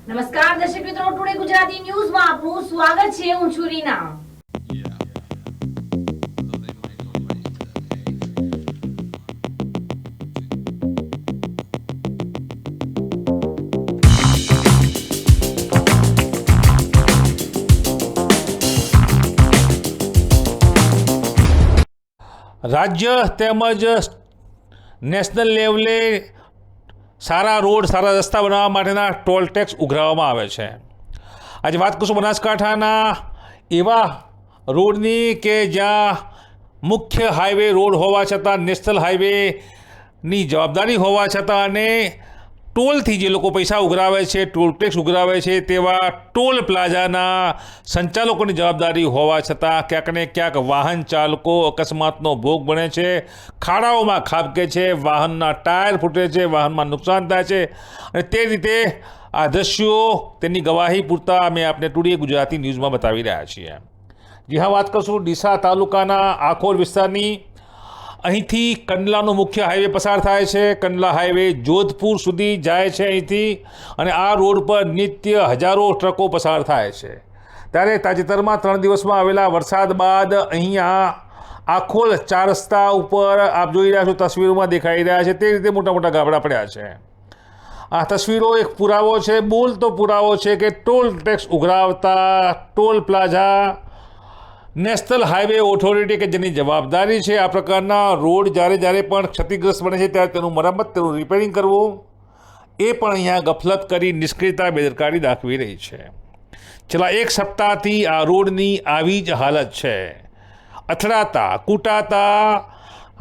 નમસ્કાર દર્શક મિત્રો, ટુડે ગુજરાતી ન્યૂઝમાં આપનું સ્વાગત છે. હું છું રીના. રાજ્ય તેમજ નેશનલ લેવલે સારા રોડ સારા રસ્તા બનાવવા માટેના ટોલ ટેક્સ ઉઘરાવવામાં આવે છે. આજે વાત કરીશું બનાસકાંઠાના એવા રોડની કે જ્યાં મુખ્ય હાઈવે રોડ હોવા છતાં નેશનલ હાઈવેની જવાબદારી હોવા છતાં અને ટોલથી જે લોકો પૈસા ઉઘરાવે છે, ટોલ ટેક્સ ઉઘરાવે છે, તેવા ટોલ પ્લાઝાના સંચાલકોની જવાબદારી હોવા છતાં ક્યાંક ને ક્યાંક વાહન ચાલકો અકસ્માતનો ભોગ બને છે, ખાડાઓમાં ખાબકે છે, વાહનના ટાયર ફૂટે છે, વાહનમાં નુકસાન થાય છે. અને તે રીતે આ દ્રશ્યો તેની ગવાહી પૂરતા અમે આપને ટુડે ગુજરાતી ન્યૂઝમાં બતાવી રહ્યા છીએ. જી હા, વાત કરશું ડીસા તાલુકાના આખોલ વિસ્તારની. અહીંથી કંડલાનો મુખ્ય હાઈવે પસાર થાય છે. કંડલા હાઈવે જોધપુર સુધી જાય છે અહીંથી, અને આ રોડ પર નિત્ય હજારો ટ્રકો પસાર થાય છે. ત્યારે તાજેતરમાં 3 દિવસમાં આવેલા વરસાદ બાદ અહીંયા આખોલ 4 રસ્તા ઉપર આપ જોઈ રહ્યા છો, તસવીરોમાં દેખાઈ રહ્યા છે તે રીતે મોટા મોટા ગાબડા પડ્યા છે. આ તસવીરો એક પુરાવો છે, બોલતો પુરાવો છે કે ટોલ ટેક્સ ઉઘરાવતા toll plaza national highway authority કે જેની જવાબદારી છે આ પ્રકારના રોડ જ્યારે પણ ક્ષતિગ્રસ્ત બને છે ત્યારે તેનું મરમ્મત, તેનું રિપેરિંગ કરવું, એ પણ અહીંયા ગફલત કરી નિષ્ક્રિયતા, બેદરકારી દાખવી રહી છે. છેલ્લા 1 સપ્તાહથી આ રોડની આવી જ હાલત છે. અથડાતા, કૂટાતા,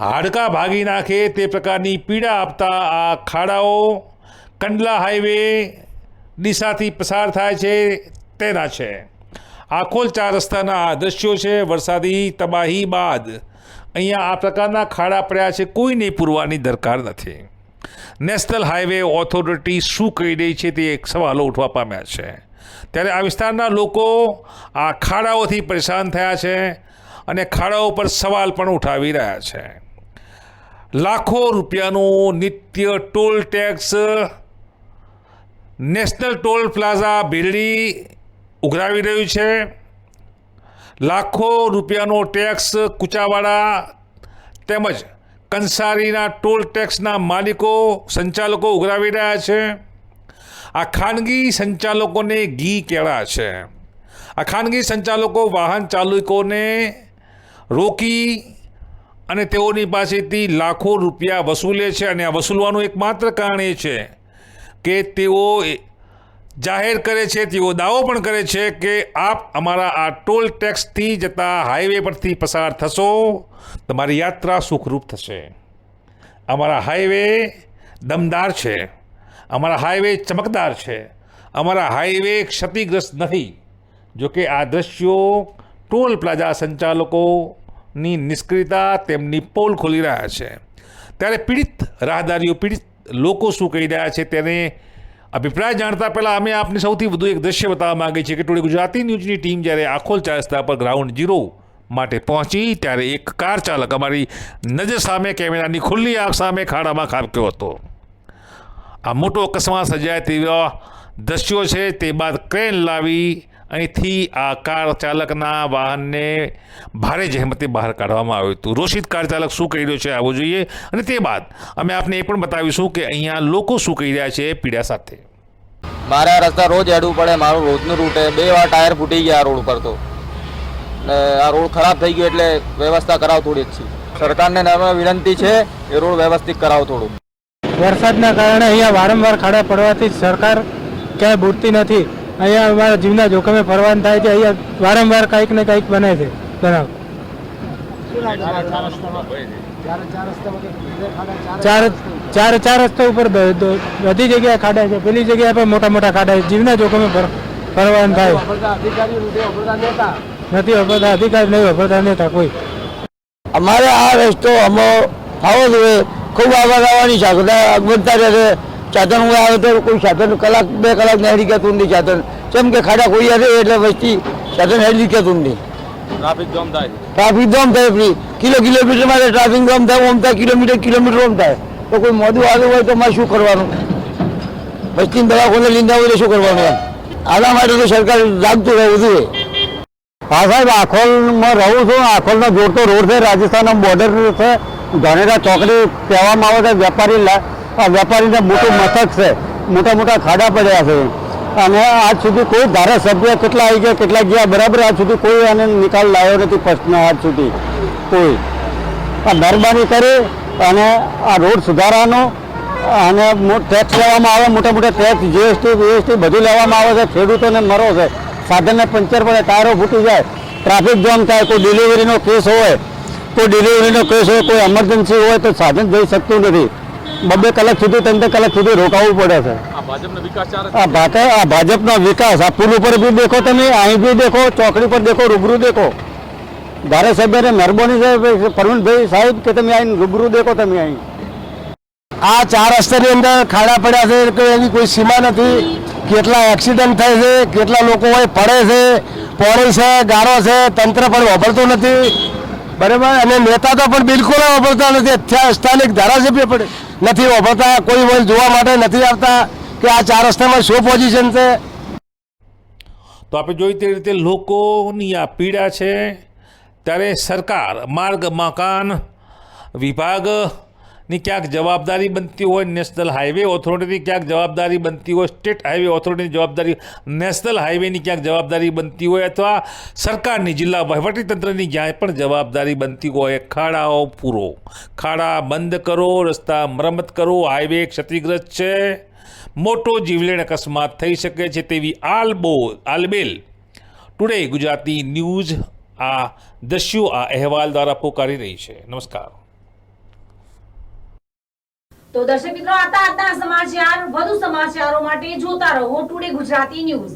હાડકાં ભાગી નાખે તે પ્રકારની પીડા આપતા આ ખાડાઓ કંડલા હાઈવે ડીસાથી પસાર થાય છે તેના છે. આખોલ 4 રસ્તાના આ દ્રશ્યો છે. વરસાદી તબાહી બાદ અહીંયા આ પ્રકારના ખાડા પડ્યા છે. કોઈને પૂરવાની દરકાર નથી. નેશનલ હાઈવે ઓથોરિટી શું કહી રહી છે તે એક સવાલો ઉઠવા પામ્યા છે. ત્યારે આ વિસ્તારના લોકો આ ખાડાઓથી પરેશાન થયા છે અને ખાડાઓ પર સવાલ પણ ઉઠાવી રહ્યા છે. લાખો રૂપિયાનો નિત્ય toll tax national toll plaza બિલ્ડી ઉઘરાવી રહ્યું છે. લાખો રૂપિયાનો ટેક્સ કુચાવાડા તેમજ કંસારીના ટોલ ટેક્સના માલિકો, સંચાલકો ઉઘરાવી રહ્યા છે. આ ખાનગી સંચાલકોને ઘી કેળા છે. આ ખાનગી સંચાલકો વાહન ચાલકોને રોકી અને તેઓની પાસેથી લાખો રૂપિયા વસૂલે છે. અને આ વસૂલવાનું એકમાત્ર કારણ એ છે કે તેઓ જાહેર કરે છે, તેઓ દાવો પણ કરે છે કે આપ અમારા આ ટોલ ટેક્સથી જતા હાઈવે પરથી પસાર થશો, તમારી યાત્રા સુખરૂપ થશે. અમારા હાઈવે દમદાર છે, અમારા હાઈવે ચમકદાર છે, અમારા હાઈવે ક્ષતિગ્રસ્ત નથી. જોકે આ દ્રશ્યો ટોલ પ્લાઝા સંચાલકોની નિષ્ક્રિયતા, તેમની પોલ ખોલી રહ્યા છે. ત્યારે પીડિત રાહદારીઓ, પીડિત લોકો શું કહી રહ્યા છે તેને અભિપ્રાય જાણતા પહેલાં અમે આપને સૌથી વધુ એક દ્રશ્ય બતાવવા માંગીએ છીએ કે ટુડે ગુજરાતી ન્યૂઝની ટીમ જ્યારે આખોલ 4 રસ્તા પર ગ્રાઉન્ડ ઝીરો માટે પહોંચી ત્યારે એક કાર ચાલક અમારી નજર સામે, કેમેરાની ખુલ્લી આંખ સામે ખાડામાં ખાબક્યો હતો. આ મોટો અકસ્માત સર્જાય તેવા દ્રશ્યો છે. તે બાદ ક્રેન લાવી અહીંથી આ કાર ચાલકના વાહનને ભારે જહેમતે બહાર કાઢવામાં આવ્યું હતું. રોષિત કાર ચાલક શું કહી રહ્યો છે આવવું જોઈએ, અને તે બાદ અમે આપને એ પણ બતાવીશું કે અહીંયા લોકો શું કહી રહ્યા છે પીડા સાથે. મારે આ રસ્તા રોજ હેડવું પડે. મારું રોજનું રૂટ 2 વાર ટાયર ફૂટી ગયા આ રોડ ઉપર. તો આ રોડ ખરાબ થઈ ગયો એટલે વ્યવસ્થા કરાવ થોડી જ છે. સરકારને નમ્ર વિનંતી છે એ રોડ વ્યવસ્થિત કરાવો થોડું. વરસાદના કારણે અહીંયા વારંવાર ખાડા પડવાથી સરકાર ક્યાંય બુડતી નથી. અહીંયા અમારા જીવના જોખમે ફરવાન થાય છે. અહીંયા વારંવાર કંઈક ને કંઈક બને છે બનાવ. ચાર રસ્તા ઉપર બધી જગ્યાએ ખાડા છે. પેલી જગ્યાએ પણ મોટા મોટા ખાડા છે. જીવના જોખમે ફરવાન થાય નથી. વાપરતા અધિકારી નહીં, વાપરતા નેતા કોઈ. અમારે આ રસ્તો અમે આવો જોઈએ. ખૂબ આગળ આવવાની અગવડતા રહે. સાધન આવે તો કોઈ સાધન કલાક 2 કલાક હેડી ગતું નથી. સાધન જેમ કે ખાડા કોઈ રહે એટલે વસ્તી સાધન હેડી ગતું નથી. ટ્રાફિક જામ થાય. કિલોમીટર માટે ટ્રાફિક જામ થાય. ઓમ થાય કિલોમીટર ઓમ થાય. તો કોઈ મોડું આવ્યું હોય તો મારે શું કરવાનું? વસ્તી દવાખાને લઈને જવું એટલે શું કરવાનું એમ આના માટે તો સરકાર જાગતું રહેવું જોઈએ. હા સાહેબ, આખોલમાં રહું છું. આખોલનો જોડતો રોડ છે, રાજસ્થાનનો બોર્ડર છે. ધાનેરા ચોકડી કહેવામાં આવે છે વેપારીને મોટું મથક છે. મોટા મોટા ખાડા પડ્યા છે અને આજ સુધી કોઈ ધારાસભ્ય કેટલા આવી ગયા કેટલા ગયા બરાબર આજ સુધી કોઈ આને નિકાલ લાવ્યો નથી. પ્રશ્ન આજ સુધી કોઈ મહેરબાની કરી અને આ રોડ સુધારાનો અને ટેક્સ લેવામાં આવે, મોટા મોટા ટેક્સ જીએસટી બધું લેવામાં આવે છે. ખેડૂતોને મરો છે, સાધનને પંચર પડે, ટાયરો ફૂટી જાય, ટ્રાફિક જામ થાય, કોઈ ડિલિવરીનો કેસ હોય, કોઈ એમરજન્સી હોય તો સાધન જઈ શકતું નથી. 2 કલાક સુધી 3 કલાક સુધી રોકાવું પડે છે. આ ભાજપનો વિકાસ આ પુલ ઉપર બી દેખો, તમે અહીં બી દેખો, ચોકડી પર દેખો, રૂબરૂ દેખો. ધારાસભ્યને મહેરબાની છે પ્રવીણભાઈ સાહેબ કે તમે અહીં રૂબરૂ દેખો. તમે અહીં આ 4 રસ્તાની અંદર ખાડા પડ્યા છે કે એની કોઈ સીમા નથી. કેટલા એક્સિડન્ટ થાય છે, કેટલા લોકો હોય પડે છે, પોણી છે, ગારો છે, તંત્ર પણ વાપરતું નથી બરાબર. અને નેતા તો પણ બિલકુલ વાપરતા નથી. સ્થાનિક ધારાસભ્ય પણ નથી વાપરતા. કોઈ હોય જોવા માટે નથી આવતા કે આ 4 રસ્તામાં શું પોઝિશન છે. તો આપણે જોઈ તે રીતે લોકોની આ પીડા છે. ત્યારે સરકાર માર્ગ મકાન વિભાગની ક્યાંક જવાબદારી બનતી હોય, નેશનલ હાઈવે ઓથોરિટીની ક્યાંક જવાબદારી બનતી હોય, સ્ટેટ હાઈવે ઓથોરિટીની જવાબદારી, નેશનલ હાઈવેની ક્યાંક જવાબદારી બનતી હોય, અથવા સરકારની જિલ્લા વહીવટીતંત્રની ક્યાંય પણ જવાબદારી બનતી હોય. ખાડાઓ પૂરો, ખાડા બંધ કરો, રસ્તા મરમ્મત કરો. હાઈવે ક્ષતિગ્રસ્ત છે, મોટો જીવલેણ અકસ્માત થઈ શકે છે તેવી આલબેલ ટુડે ગુજરાતી ન્યૂઝ આ દ્રશ્યો આ અહેવાલ દ્વારા પોકારી રહી છે. નમસ્કાર. તો દર્શક મિત્રો, આજના સમાચાર. વધુ સમાચારો માટે જોતા રહો ટુડે ગુજરાતી ન્યૂઝ.